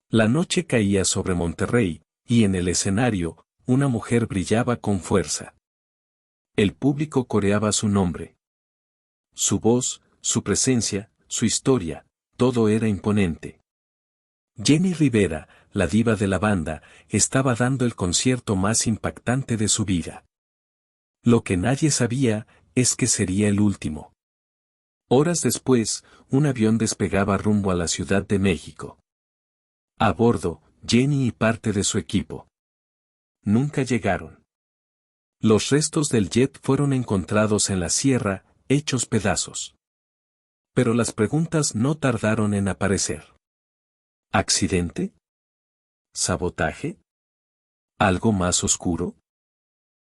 La noche caía sobre Monterrey, y en el escenario, una mujer brillaba con fuerza. El público coreaba su nombre. Su voz, su presencia, su historia, todo era imponente. Jenni Rivera, la diva de la banda, estaba dando el concierto más impactante de su vida. Lo que nadie sabía, es que sería el último. Horas después, un avión despegaba rumbo a la Ciudad de México. A bordo, Jenni y parte de su equipo. Nunca llegaron. Los restos del jet fueron encontrados en la sierra, hechos pedazos. Pero las preguntas no tardaron en aparecer. ¿Accidente? ¿Sabotaje? ¿Algo más oscuro?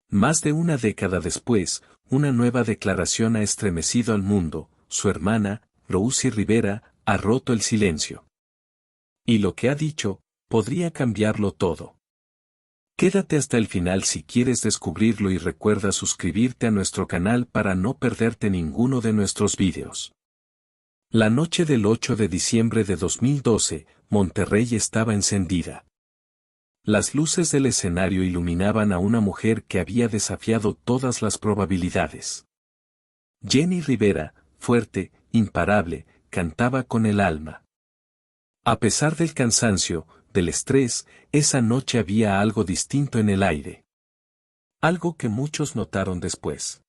Más de una década después, una nueva declaración ha estremecido al mundo. Su hermana, Rousy Rivera, ha roto el silencio. Y lo que ha dicho, podría cambiarlo todo. Quédate hasta el final si quieres descubrirlo y recuerda suscribirte a nuestro canal para no perderte ninguno de nuestros vídeos. La noche del 8 de diciembre de 2012, Monterrey estaba encendida. Las luces del escenario iluminaban a una mujer que había desafiado todas las probabilidades. Jenni Rivera, fuerte, imparable, cantaba con el alma. A pesar del cansancio, del estrés, esa noche había algo distinto en el aire. Algo que muchos notaron después.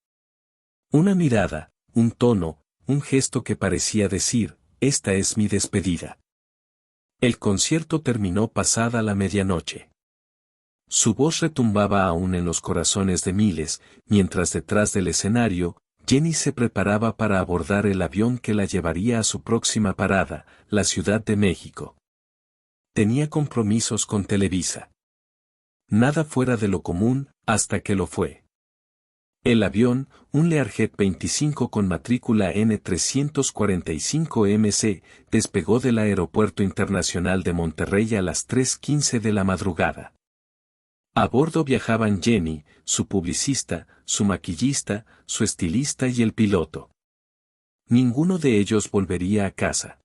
Una mirada, un tono, un gesto que parecía decir, esta es mi despedida. El concierto terminó pasada la medianoche. Su voz retumbaba aún en los corazones de miles, mientras detrás del escenario, Jenni se preparaba para abordar el avión que la llevaría a su próxima parada, la Ciudad de México. Tenía compromisos con Televisa. Nada fuera de lo común, hasta que lo fue. El avión, un Learjet 25 con matrícula N345MC, despegó del Aeropuerto Internacional de Monterrey a las 3:15 de la madrugada. A bordo viajaban Jenni, su publicista, su maquillista, su estilista y el piloto. Ninguno de ellos volvería a casa.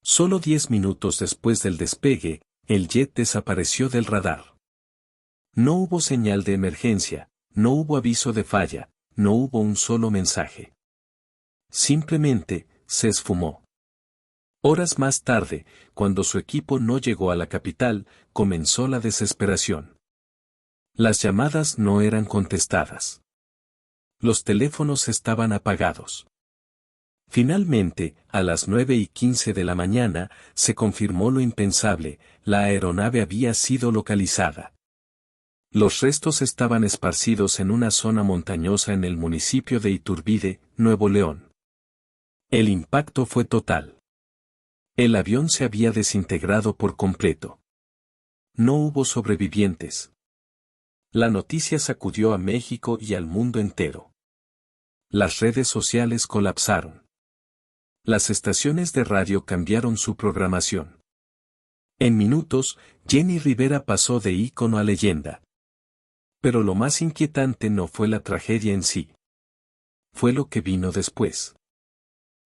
Solo 10 minutos después del despegue, el jet desapareció del radar. No hubo señal de emergencia, no hubo aviso de falla, no hubo un solo mensaje. Simplemente, se esfumó. Horas más tarde, cuando su equipo no llegó a la capital, comenzó la desesperación. Las llamadas no eran contestadas. Los teléfonos estaban apagados. Finalmente, a las 9:15 de la mañana, se confirmó lo impensable, la aeronave había sido localizada. Los restos estaban esparcidos en una zona montañosa en el municipio de Iturbide, Nuevo León. El impacto fue total. El avión se había desintegrado por completo. No hubo sobrevivientes. La noticia sacudió a México y al mundo entero. Las redes sociales colapsaron. Las estaciones de radio cambiaron su programación. En minutos, Jenni Rivera pasó de ícono a leyenda. Pero lo más inquietante no fue la tragedia en sí. Fue lo que vino después.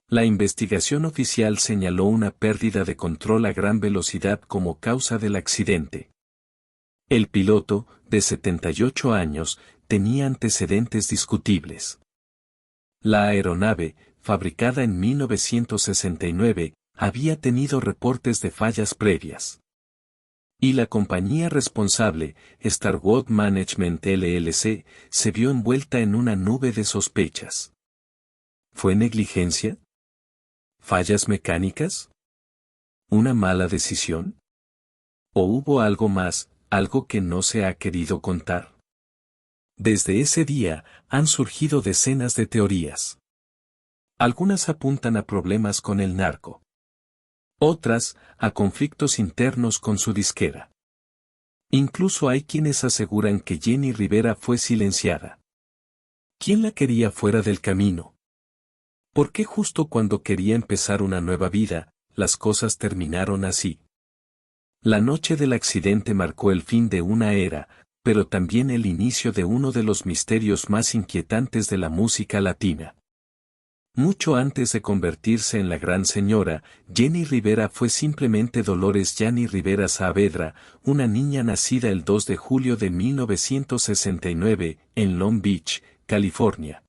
La investigación oficial señaló una pérdida de control a gran velocidad como causa del accidente. El piloto, de 78 años, tenía antecedentes discutibles. La aeronave, fabricada en 1969, había tenido reportes de fallas previas. Y la compañía responsable, Starwood Management LLC, se vio envuelta en una nube de sospechas. ¿Fue negligencia? ¿Fallas mecánicas? ¿Una mala decisión? ¿O hubo algo más, algo que no se ha querido contar? Desde ese día, han surgido decenas de teorías. Algunas apuntan a problemas con el narco. Otras, a conflictos internos con su disquera. Incluso hay quienes aseguran que Jenni Rivera fue silenciada. ¿Quién la quería fuera del camino? ¿Por qué justo cuando quería empezar una nueva vida, las cosas terminaron así? La noche del accidente marcó el fin de una era, pero también el inicio de uno de los misterios más inquietantes de la música latina. Mucho antes de convertirse en la gran señora, Jenny Rivera fue simplemente Dolores Yani Rivera Saavedra, una niña nacida el 2 de julio de 1969, en Long Beach, California.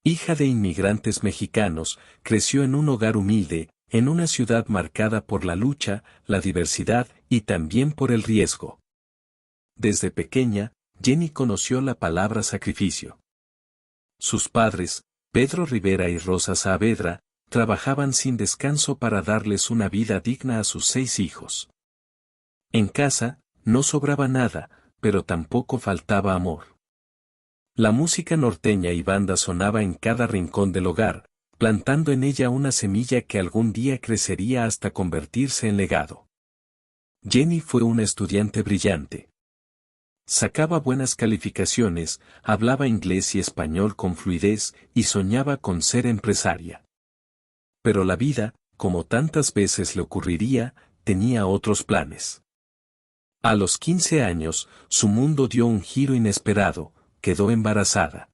Hija de inmigrantes mexicanos, creció en un hogar humilde, en una ciudad marcada por la lucha, la diversidad y también por el riesgo. Desde pequeña, Jenny conoció la palabra sacrificio. Sus padres, Pedro Rivera y Rosa Saavedra, trabajaban sin descanso para darles una vida digna a sus 6 hijos. En casa, no sobraba nada, pero tampoco faltaba amor. La música norteña y banda sonaba en cada rincón del hogar, plantando en ella una semilla que algún día crecería hasta convertirse en legado. Jenny fue una estudiante brillante. Sacaba buenas calificaciones, hablaba inglés y español con fluidez y soñaba con ser empresaria. Pero la vida, como tantas veces le ocurriría, tenía otros planes. A los 15 años, su mundo dio un giro inesperado, quedó embarazada.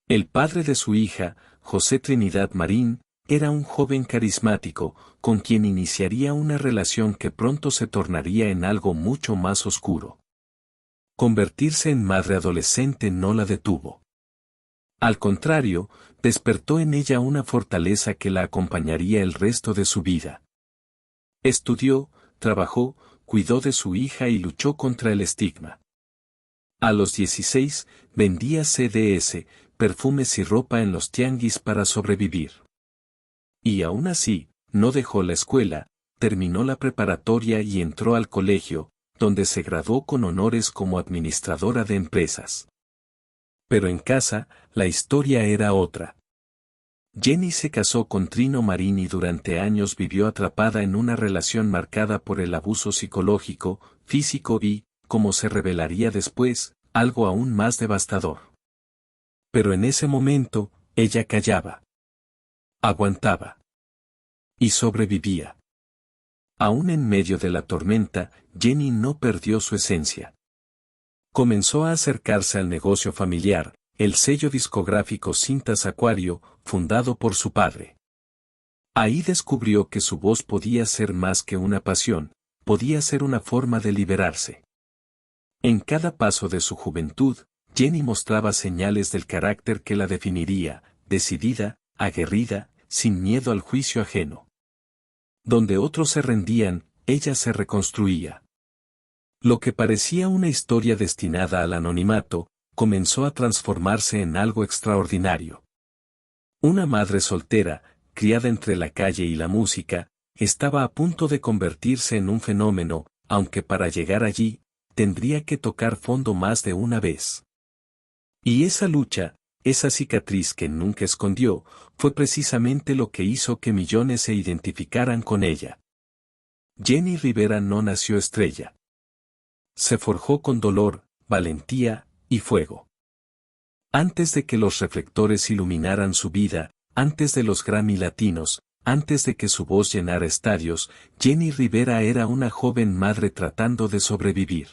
El padre de su hija, José Trinidad Marín, era un joven carismático, con quien iniciaría una relación que pronto se tornaría en algo mucho más oscuro. Convertirse en madre adolescente no la detuvo. Al contrario, despertó en ella una fortaleza que la acompañaría el resto de su vida. Estudió, trabajó, cuidó de su hija y luchó contra el estigma. A los 16, vendía CDs, perfumes y ropa en los tianguis para sobrevivir. Y aún así, no dejó la escuela, terminó la preparatoria y entró al colegio, donde se graduó con honores como administradora de empresas. Pero en casa, la historia era otra. Jenny se casó con Trino Marín y durante años vivió atrapada en una relación marcada por el abuso psicológico, físico y, como se revelaría después, algo aún más devastador. Pero en ese momento, ella callaba. Aguantaba. Y sobrevivía. Aún en medio de la tormenta, Jenny no perdió su esencia. Comenzó a acercarse al negocio familiar, el sello discográfico Cintas Acuario, fundado por su padre. Ahí descubrió que su voz podía ser más que una pasión, podía ser una forma de liberarse. En cada paso de su juventud, Jenny mostraba señales del carácter que la definiría, decidida, aguerrida, sin miedo al juicio ajeno. Donde otros se rendían, ella se reconstruía. Lo que parecía una historia destinada al anonimato, comenzó a transformarse en algo extraordinario. Una madre soltera, criada entre la calle y la música, estaba a punto de convertirse en un fenómeno, aunque para llegar allí, tendría que tocar fondo más de una vez. Y esa lucha, esa cicatriz que nunca escondió, fue precisamente lo que hizo que millones se identificaran con ella. Jenny Rivera no nació estrella. Se forjó con dolor, valentía y fuego. Antes de que los reflectores iluminaran su vida, antes de los Grammy Latinos, antes de que su voz llenara estadios, Jenny Rivera era una joven madre tratando de sobrevivir.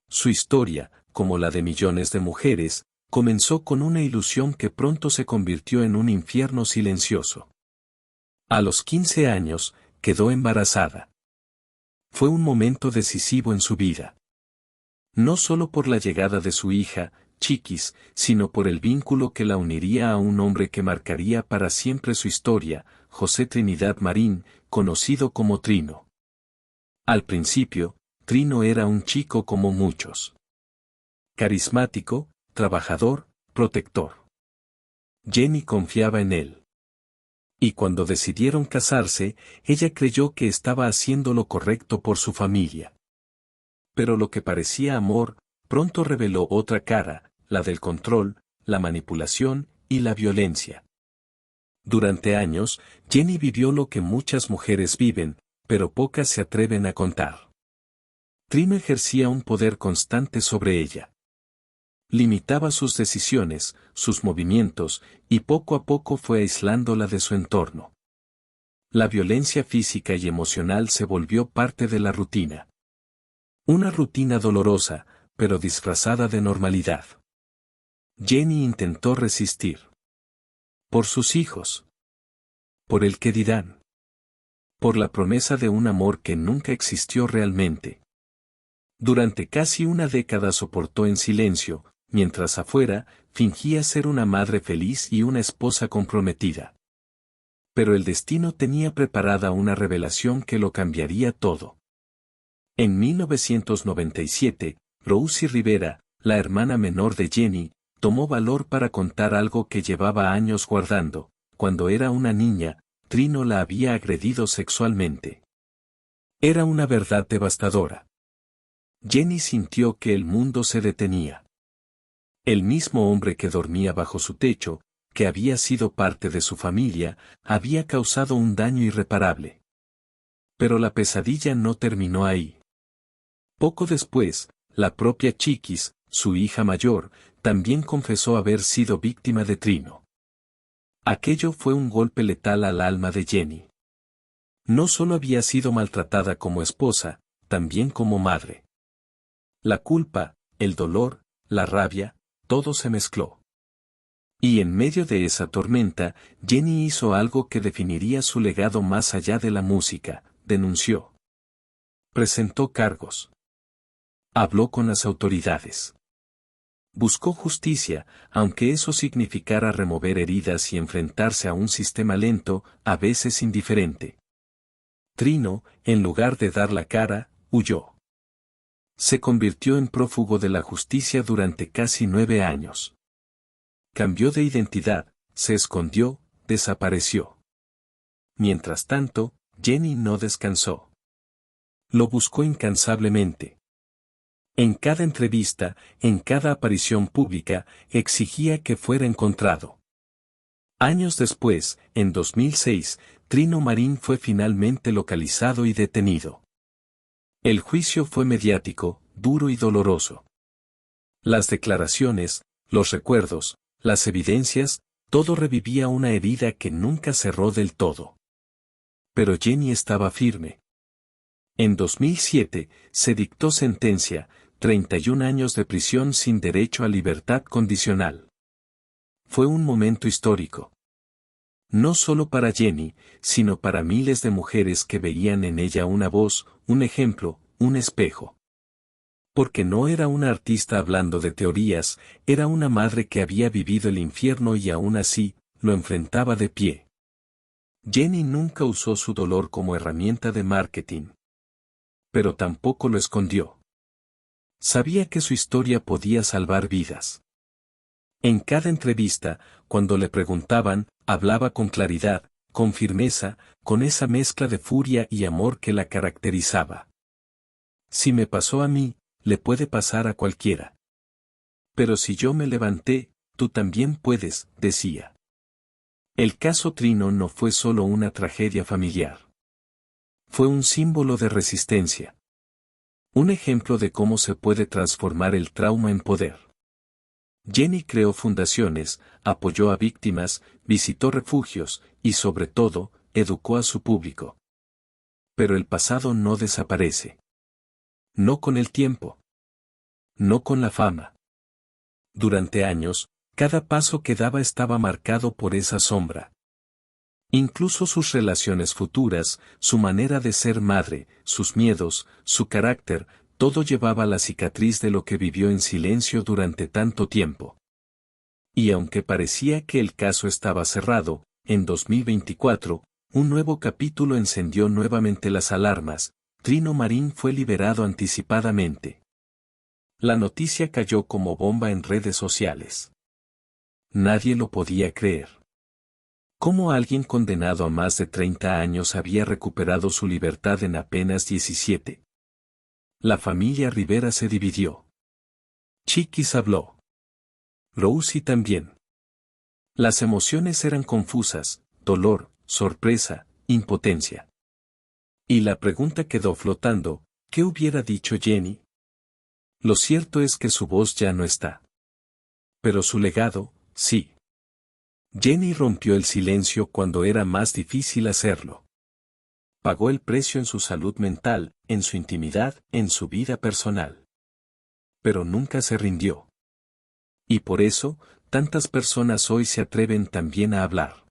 Su historia, como la de millones de mujeres, comenzó con una ilusión que pronto se convirtió en un infierno silencioso. A los 15 años, quedó embarazada. Fue un momento decisivo en su vida. No solo por la llegada de su hija, Chiquis, sino por el vínculo que la uniría a un hombre que marcaría para siempre su historia, José Trinidad Marín, conocido como Trino. Al principio, Trino era un chico como muchos. Carismático, trabajador, protector. Jenny confiaba en él. Y cuando decidieron casarse, ella creyó que estaba haciendo lo correcto por su familia. Pero lo que parecía amor, pronto reveló otra cara, la del control, la manipulación y la violencia. Durante años, Jenny vivió lo que muchas mujeres viven, pero pocas se atreven a contar. Trino ejercía un poder constante sobre ella. Limitaba sus decisiones, sus movimientos, y poco a poco fue aislándola de su entorno. La violencia física y emocional se volvió parte de la rutina. Una rutina dolorosa, pero disfrazada de normalidad. Jenny intentó resistir. Por sus hijos. Por el que dirán. Por la promesa de un amor que nunca existió realmente. Durante casi una década soportó en silencio, mientras afuera, fingía ser una madre feliz y una esposa comprometida. Pero el destino tenía preparada una revelación que lo cambiaría todo. En 1997, Rosie Rivera, la hermana menor de Jenny, tomó valor para contar algo que llevaba años guardando. Cuando era una niña, Trino la había agredido sexualmente. Era una verdad devastadora. Jenny sintió que el mundo se detenía. El mismo hombre que dormía bajo su techo, que había sido parte de su familia, había causado un daño irreparable. Pero la pesadilla no terminó ahí. Poco después, la propia Chiquis, su hija mayor, también confesó haber sido víctima de Trino. Aquello fue un golpe letal al alma de Jenny. No solo había sido maltratada como esposa, también como madre. La culpa, el dolor, la rabia, todo se mezcló. Y en medio de esa tormenta, Jenny hizo algo que definiría su legado más allá de la música: denunció. Presentó cargos. Habló con las autoridades. Buscó justicia, aunque eso significara remover heridas y enfrentarse a un sistema lento, a veces indiferente. Trino, en lugar de dar la cara, huyó. Se convirtió en prófugo de la justicia durante casi 9 años. Cambió de identidad, se escondió, desapareció. Mientras tanto, Jenny no descansó. Lo buscó incansablemente. En cada entrevista, en cada aparición pública, exigía que fuera encontrado. Años después, en 2006, Trino Marín fue finalmente localizado y detenido. El juicio fue mediático, duro y doloroso. Las declaraciones, los recuerdos, las evidencias, todo revivía una herida que nunca cerró del todo. Pero Jenny estaba firme. En 2007, se dictó sentencia: 31 años de prisión sin derecho a libertad condicional. Fue un momento histórico. No solo para Jenny, sino para miles de mujeres que veían en ella una voz, un ejemplo, un espejo. Porque no era una artista hablando de teorías, era una madre que había vivido el infierno y aún así, lo enfrentaba de pie. Jenny nunca usó su dolor como herramienta de marketing. Pero tampoco lo escondió. Sabía que su historia podía salvar vidas. En cada entrevista, cuando le preguntaban, hablaba con claridad, con firmeza, con esa mezcla de furia y amor que la caracterizaba. Si me pasó a mí, le puede pasar a cualquiera. Pero si yo me levanté, tú también puedes, decía. El caso Trino no fue solo una tragedia familiar. Fue un símbolo de resistencia. Un ejemplo de cómo se puede transformar el trauma en poder. Jenny creó fundaciones, apoyó a víctimas, visitó refugios, y sobre todo, educó a su público. Pero el pasado no desaparece. No con el tiempo. No con la fama. Durante años, cada paso que daba estaba marcado por esa sombra. Incluso sus relaciones futuras, su manera de ser madre, sus miedos, su carácter, todo llevaba la cicatriz de lo que vivió en silencio durante tanto tiempo. Y aunque parecía que el caso estaba cerrado, en 2024, un nuevo capítulo encendió nuevamente las alarmas: Trino Marín fue liberado anticipadamente. La noticia cayó como bomba en redes sociales. Nadie lo podía creer. ¿Cómo alguien condenado a más de 30 años había recuperado su libertad en apenas 17? La familia Rivera se dividió. Chiquis habló. Rosie también. Las emociones eran confusas: dolor, sorpresa, impotencia. Y la pregunta quedó flotando: ¿qué hubiera dicho Jenny? Lo cierto es que su voz ya no está. Pero su legado, sí. Jenny rompió el silencio cuando era más difícil hacerlo. Pagó el precio en su salud mental, en su intimidad, en su vida personal. Pero nunca se rindió. Y por eso, tantas personas hoy se atreven también a hablar.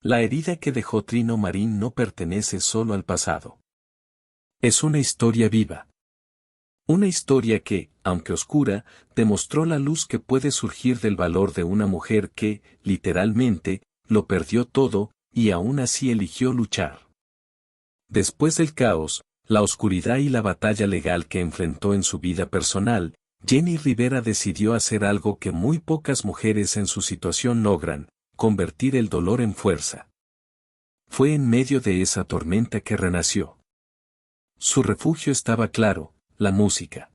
La herida que dejó Trino Marín no pertenece solo al pasado. Es una historia viva. Una historia que, aunque oscura, demostró la luz que puede surgir del valor de una mujer que, literalmente, lo perdió todo, y aún así eligió luchar. Después del caos, la oscuridad y la batalla legal que enfrentó en su vida personal, Jenny Rivera decidió hacer algo que muy pocas mujeres en su situación logran: convertir el dolor en fuerza. Fue en medio de esa tormenta que renació. Su refugio estaba claro: la música.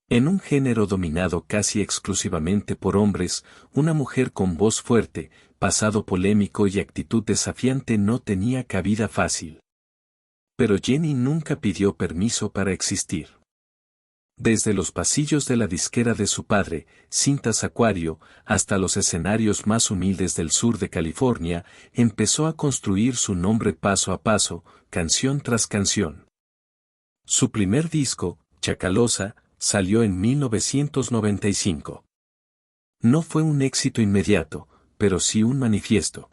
En un género dominado casi exclusivamente por hombres, una mujer con voz fuerte, pasado polémico y actitud desafiante no tenía cabida fácil. Pero Jenny nunca pidió permiso para existir. Desde los pasillos de la disquera de su padre, Cintas Acuario, hasta los escenarios más humildes del sur de California, empezó a construir su nombre paso a paso, canción tras canción. Su primer disco, Chacalosa, salió en 1995. No fue un éxito inmediato, pero sí un manifiesto.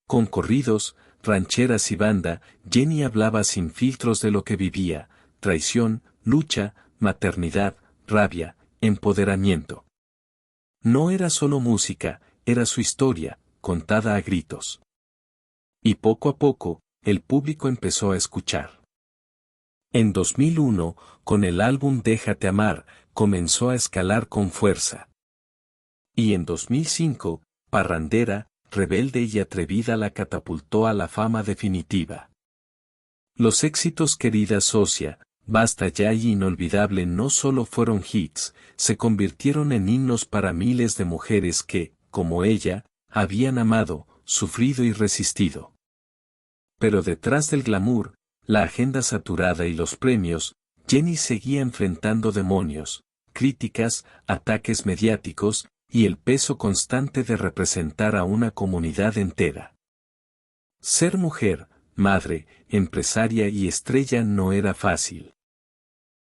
Con corridos, rancheras y banda, Jenny hablaba sin filtros de lo que vivía: traición, lucha, maternidad, rabia, empoderamiento. No era solo música, era su historia, contada a gritos. Y poco a poco, el público empezó a escuchar. En 2001, con el álbum Déjate Amar, comenzó a escalar con fuerza. Y en 2005, Parrandera, rebelde y atrevida la catapultó a la fama definitiva. Los éxitos Querida Socia, Basta Ya y Inolvidable no solo fueron hits, se convirtieron en himnos para miles de mujeres que, como ella, habían amado, sufrido y resistido. Pero detrás del glamour, la agenda saturada y los premios, Jenny seguía enfrentando demonios, críticas, ataques mediáticos, y el peso constante de representar a una comunidad entera. Ser mujer, madre, empresaria y estrella no era fácil.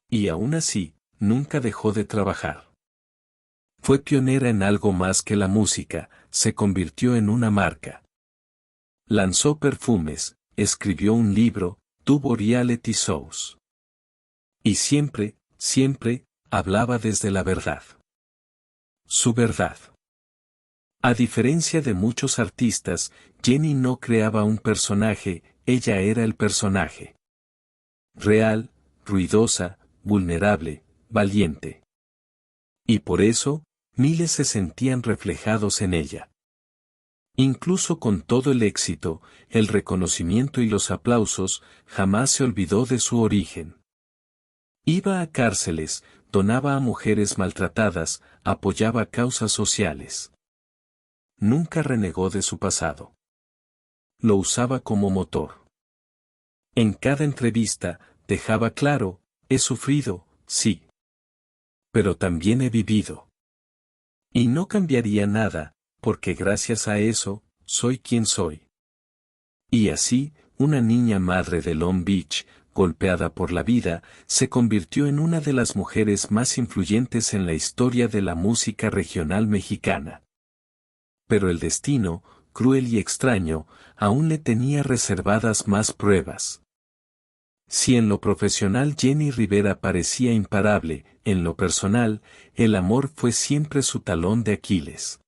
Y aún así, nunca dejó de trabajar. Fue pionera en algo más que la música, se convirtió en una marca. Lanzó perfumes, escribió un libro, tuvo reality shows. Y siempre, siempre, hablaba desde la verdad. Su verdad. A diferencia de muchos artistas, Jenny no creaba un personaje, ella era el personaje. Real, ruidosa, vulnerable, valiente. Y por eso, miles se sentían reflejados en ella. Incluso con todo el éxito, el reconocimiento y los aplausos, jamás se olvidó de su origen. Iba a cárceles, donaba a mujeres maltratadas, apoyaba causas sociales. Nunca renegó de su pasado. Lo usaba como motor. En cada entrevista, dejaba claro: he sufrido, sí. Pero también he vivido. Y no cambiaría nada, porque gracias a eso, soy quien soy. Y así, una niña madre de Long Beach, golpeada por la vida, se convirtió en una de las mujeres más influyentes en la historia de la música regional mexicana. Pero el destino, cruel y extraño, aún le tenía reservadas más pruebas. Si en lo profesional Jenny Rivera parecía imparable, en lo personal, el amor fue siempre su talón de Aquiles.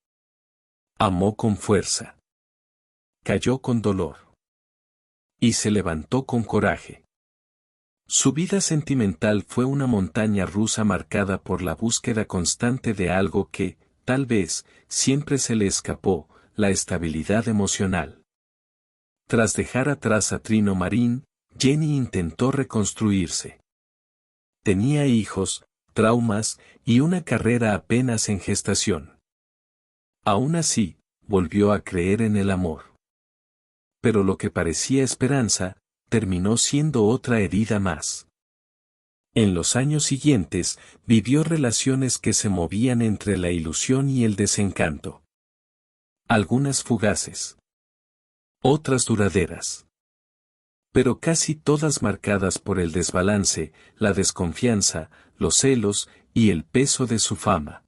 Amó con fuerza. Cayó con dolor. Y se levantó con coraje. Su vida sentimental fue una montaña rusa marcada por la búsqueda constante de algo que, tal vez, siempre se le escapó: la estabilidad emocional. Tras dejar atrás a Trino Marín, Jenny intentó reconstruirse. Tenía hijos, traumas, y una carrera apenas en gestación. Aún así, volvió a creer en el amor. Pero lo que parecía esperanza, terminó siendo otra herida más. En los años siguientes, vivió relaciones que se movían entre la ilusión y el desencanto. Algunas fugaces. Otras duraderas. Pero casi todas marcadas por el desbalance, la desconfianza, los celos, y el peso de su fama.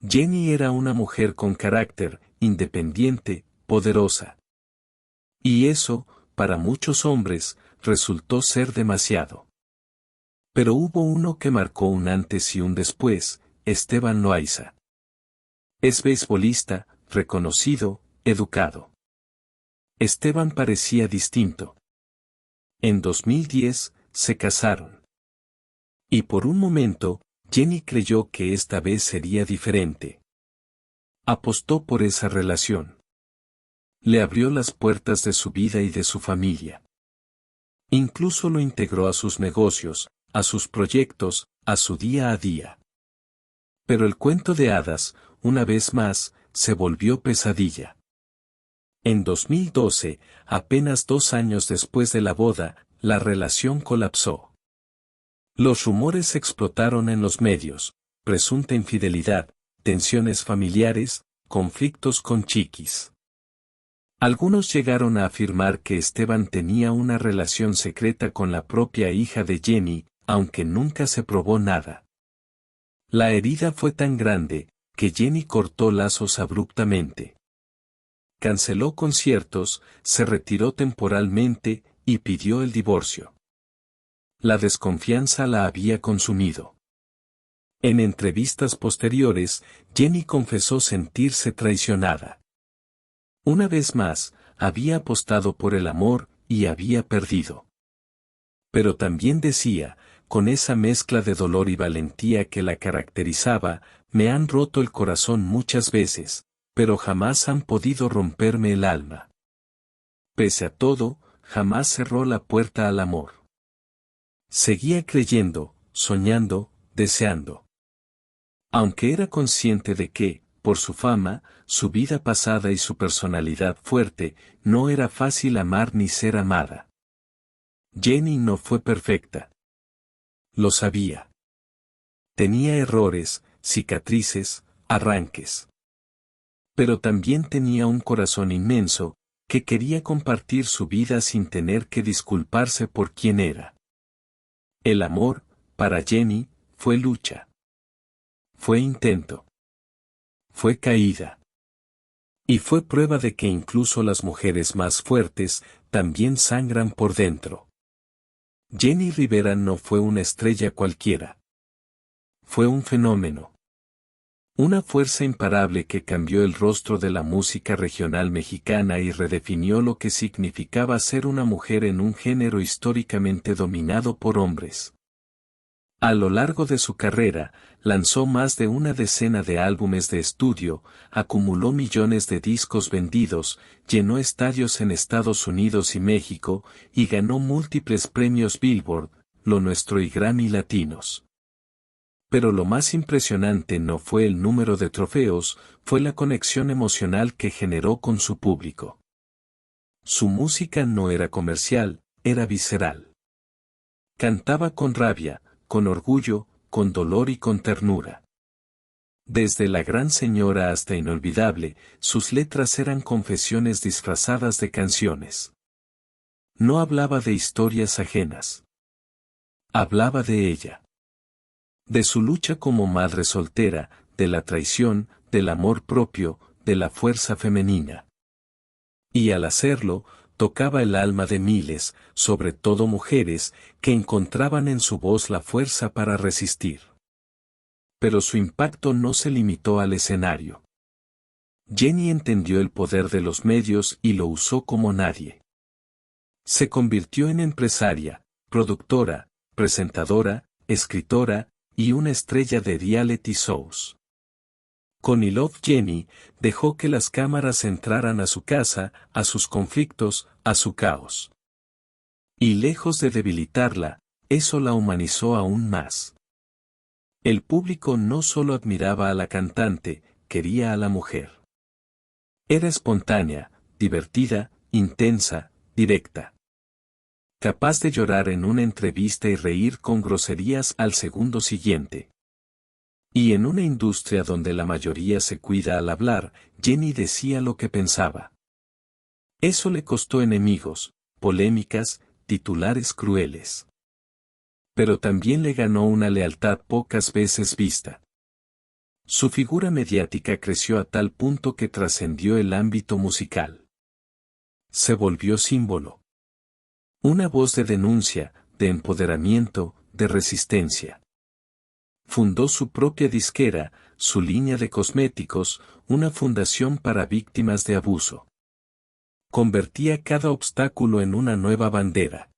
Jenny era una mujer con carácter, independiente, poderosa. Y eso, para muchos hombres, resultó ser demasiado. Pero hubo uno que marcó un antes y un después, Esteban Loaiza. Es beisbolista, reconocido, educado. Esteban parecía distinto. En 2010, se casaron. Y por un momento, Jenny creyó que esta vez sería diferente. Apostó por esa relación. Le abrió las puertas de su vida y de su familia. Incluso lo integró a sus negocios, a sus proyectos, a su día a día. Pero el cuento de hadas, una vez más, se volvió pesadilla. En 2012, apenas 2 años después de la boda, la relación colapsó. Los rumores explotaron en los medios, presunta infidelidad, tensiones familiares, conflictos con Chiquis. Algunos llegaron a afirmar que Esteban tenía una relación secreta con la propia hija de Jenny, aunque nunca se probó nada. La herida fue tan grande, que Jenny cortó lazos abruptamente. Canceló conciertos, se retiró temporalmente, y pidió el divorcio. La desconfianza la había consumido. En entrevistas posteriores, Jenny confesó sentirse traicionada. Una vez más, había apostado por el amor, y había perdido. Pero también decía, con esa mezcla de dolor y valentía que la caracterizaba, me han roto el corazón muchas veces, pero jamás han podido romperme el alma. Pese a todo, jamás cerró la puerta al amor. Seguía creyendo, soñando, deseando. Aunque era consciente de que, por su fama, su vida pasada y su personalidad fuerte, no era fácil amar ni ser amada. Jenny no fue perfecta. Lo sabía. Tenía errores, cicatrices, arranques. Pero también tenía un corazón inmenso, que quería compartir su vida sin tener que disculparse por quién era. El amor, para Jenny, fue lucha. Fue intento. Fue caída. Y fue prueba de que incluso las mujeres más fuertes, también sangran por dentro. Jenny Rivera no fue una estrella cualquiera. Fue un fenómeno. Una fuerza imparable que cambió el rostro de la música regional mexicana y redefinió lo que significaba ser una mujer en un género históricamente dominado por hombres. A lo largo de su carrera, lanzó más de una decena de álbumes de estudio, acumuló millones de discos vendidos, llenó estadios en Estados Unidos y México, y ganó múltiples premios Billboard, Lo Nuestro y Grammy Latinos. Pero lo más impresionante no fue el número de trofeos, fue la conexión emocional que generó con su público. Su música no era comercial, era visceral. Cantaba con rabia, con orgullo, con dolor y con ternura. Desde La Gran Señora hasta Inolvidable, sus letras eran confesiones disfrazadas de canciones. No hablaba de historias ajenas. Hablaba de ella. De su lucha como madre soltera, de la traición, del amor propio, de la fuerza femenina. Y al hacerlo, tocaba el alma de miles, sobre todo mujeres, que encontraban en su voz la fuerza para resistir. Pero su impacto no se limitó al escenario. Jenny entendió el poder de los medios y lo usó como nadie. Se convirtió en empresaria, productora, presentadora, escritora, y una estrella de reality shows. Con I Love Jenny, dejó que las cámaras entraran a su casa, a sus conflictos, a su caos. Y lejos de debilitarla, eso la humanizó aún más. El público no solo admiraba a la cantante, quería a la mujer. Era espontánea, divertida, intensa, directa. Capaz de llorar en una entrevista y reír con groserías al segundo siguiente. Y en una industria donde la mayoría se cuida al hablar, Jenny decía lo que pensaba. Eso le costó enemigos, polémicas, titulares crueles. Pero también le ganó una lealtad pocas veces vista. Su figura mediática creció a tal punto que trascendió el ámbito musical. Se volvió símbolo. Una voz de denuncia, de empoderamiento, de resistencia. Fundó su propia disquera, su línea de cosméticos, una fundación para víctimas de abuso. Convertía cada obstáculo en una nueva bandera.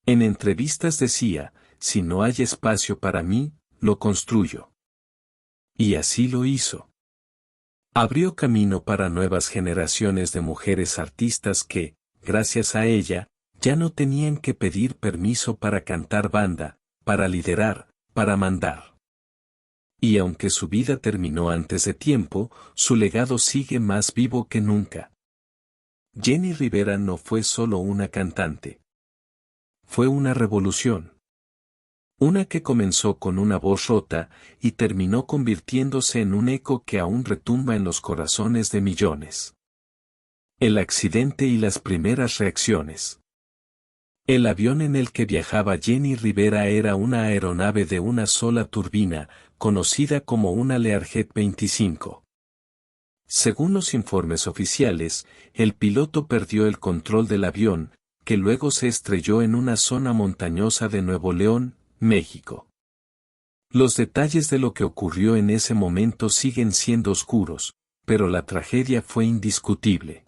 En entrevistas decía, si no hay espacio para mí, lo construyo. Y así lo hizo. Abrió camino para nuevas generaciones de mujeres artistas que, gracias a ella, ya no tenían que pedir permiso para cantar banda, para liderar, para mandar. Y aunque su vida terminó antes de tiempo, su legado sigue más vivo que nunca. Jenni Rivera no fue solo una cantante. Fue una revolución. Una que comenzó con una voz rota y terminó convirtiéndose en un eco que aún retumba en los corazones de millones. El accidente y las primeras reacciones. El avión en el que viajaba Jenni Rivera era una aeronave de una sola turbina, conocida como una Learjet 25. Según los informes oficiales, el piloto perdió el control del avión, que luego se estrelló en una zona montañosa de Nuevo León, México. Los detalles de lo que ocurrió en ese momento siguen siendo oscuros, pero la tragedia fue indiscutible.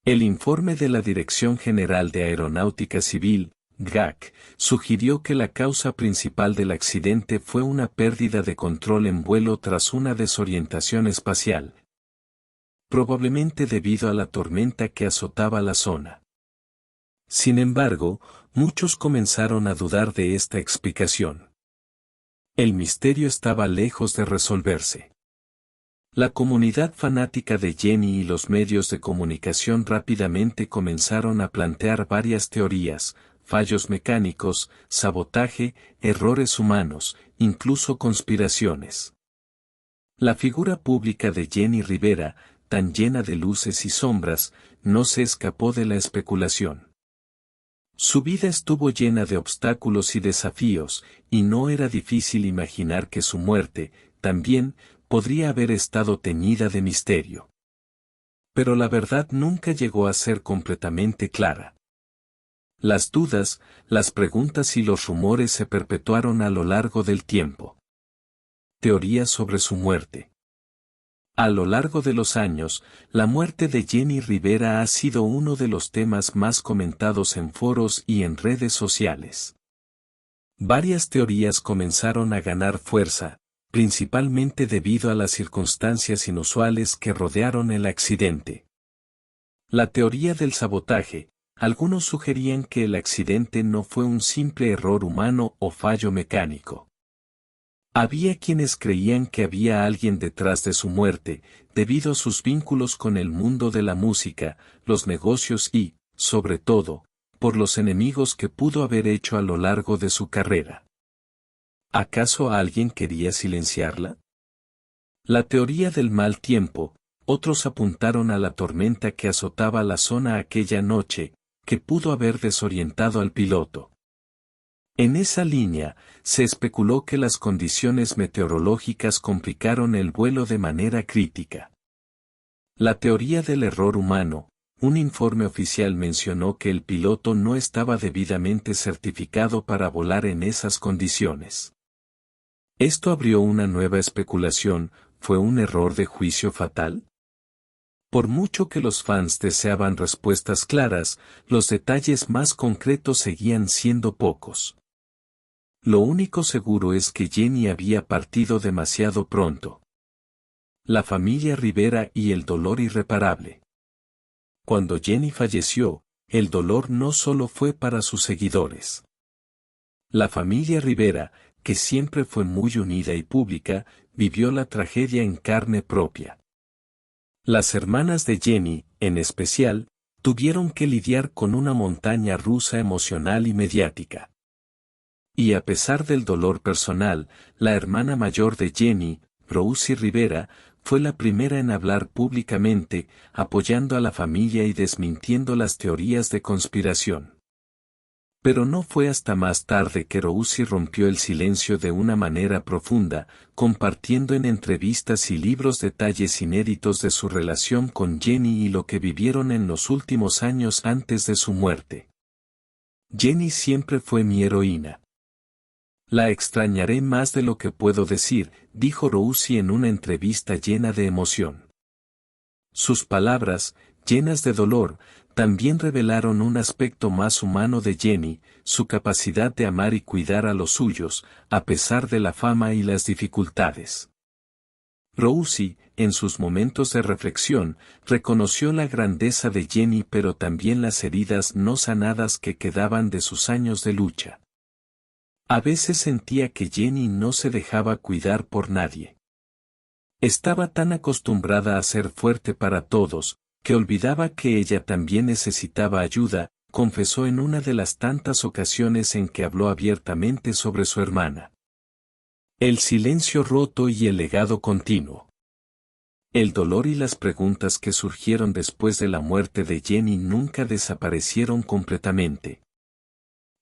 El informe de la Dirección General de Aeronáutica Civil, DGAC, sugirió que la causa principal del accidente fue una pérdida de control en vuelo tras una desorientación espacial. Probablemente debido a la tormenta que azotaba la zona. Sin embargo, muchos comenzaron a dudar de esta explicación. El misterio estaba lejos de resolverse. La comunidad fanática de Jenni y los medios de comunicación rápidamente comenzaron a plantear varias teorías, fallos mecánicos, sabotaje, errores humanos, incluso conspiraciones. La figura pública de Jenni Rivera, tan llena de luces y sombras, no se escapó de la especulación. Su vida estuvo llena de obstáculos y desafíos, y no era difícil imaginar que su muerte, también, podría haber estado teñida de misterio. Pero la verdad nunca llegó a ser completamente clara. Las dudas, las preguntas y los rumores se perpetuaron a lo largo del tiempo. Teorías sobre su muerte. A lo largo de los años, la muerte de Jenni Rivera ha sido uno de los temas más comentados en foros y en redes sociales. Varias teorías comenzaron a ganar fuerza, principalmente debido a las circunstancias inusuales que rodearon el accidente. La teoría del sabotaje, algunos sugerían que el accidente no fue un simple error humano o fallo mecánico. Había quienes creían que había alguien detrás de su muerte, debido a sus vínculos con el mundo de la música, los negocios y, sobre todo, por los enemigos que pudo haber hecho a lo largo de su carrera. ¿Acaso alguien quería silenciarla? La teoría del mal tiempo, otros apuntaron a la tormenta que azotaba la zona aquella noche, que pudo haber desorientado al piloto. En esa línea, se especuló que las condiciones meteorológicas complicaron el vuelo de manera crítica. La teoría del error humano, un informe oficial mencionó que el piloto no estaba debidamente certificado para volar en esas condiciones. Esto abrió una nueva especulación, ¿fue un error de juicio fatal? Por mucho que los fans deseaban respuestas claras, los detalles más concretos seguían siendo pocos. Lo único seguro es que Jenni había partido demasiado pronto. La familia Rivera y el dolor irreparable. Cuando Jenni falleció, el dolor no solo fue para sus seguidores. La familia Rivera, que siempre fue muy unida y pública, vivió la tragedia en carne propia. Las hermanas de Jenni, en especial, tuvieron que lidiar con una montaña rusa emocional y mediática. Y a pesar del dolor personal, la hermana mayor de Jenni, Rousy Rivera, fue la primera en hablar públicamente, apoyando a la familia y desmintiendo las teorías de conspiración. Pero no fue hasta más tarde que Rousy rompió el silencio de una manera profunda, compartiendo en entrevistas y libros detalles inéditos de su relación con Jenny y lo que vivieron en los últimos años antes de su muerte. Jenny siempre fue mi heroína. La extrañaré más de lo que puedo decir, dijo Rousy en una entrevista llena de emoción. Sus palabras, llenas de dolor, también revelaron un aspecto más humano de Jenny, su capacidad de amar y cuidar a los suyos, a pesar de la fama y las dificultades. Rousy, en sus momentos de reflexión, reconoció la grandeza de Jenny pero también las heridas no sanadas que quedaban de sus años de lucha. A veces sentía que Jenny no se dejaba cuidar por nadie. Estaba tan acostumbrada a ser fuerte para todos, que olvidaba que ella también necesitaba ayuda, confesó en una de las tantas ocasiones en que habló abiertamente sobre su hermana. El silencio roto y el legado continuo. El dolor y las preguntas que surgieron después de la muerte de Jenny nunca desaparecieron completamente.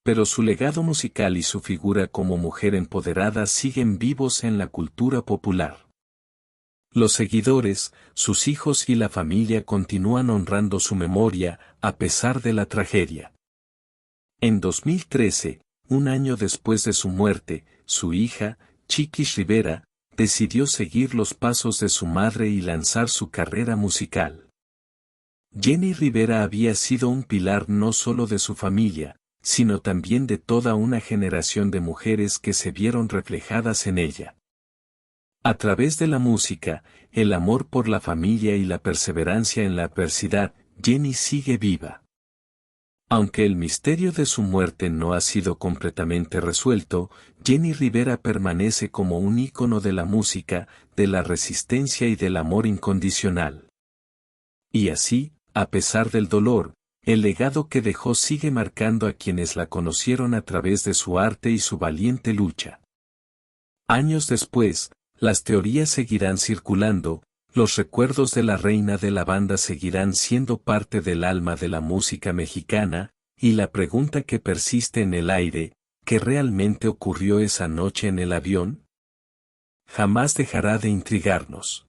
Pero su legado musical y su figura como mujer empoderada siguen vivos en la cultura popular. Los seguidores, sus hijos y la familia continúan honrando su memoria, a pesar de la tragedia. En 2013, un año después de su muerte, su hija, Chiquis Rivera, decidió seguir los pasos de su madre y lanzar su carrera musical. Jenny Rivera había sido un pilar no solo de su familia, sino también de toda una generación de mujeres que se vieron reflejadas en ella. A través de la música, el amor por la familia y la perseverancia en la adversidad, Jenny sigue viva. Aunque el misterio de su muerte no ha sido completamente resuelto, Jenny Rivera permanece como un ícono de la música, de la resistencia y del amor incondicional. Y así, a pesar del dolor, el legado que dejó sigue marcando a quienes la conocieron a través de su arte y su valiente lucha. Años después, las teorías seguirán circulando, los recuerdos de la reina de la banda seguirán siendo parte del alma de la música mexicana, y la pregunta que persiste en el aire, ¿qué realmente ocurrió esa noche en el avión? Jamás dejará de intrigarnos.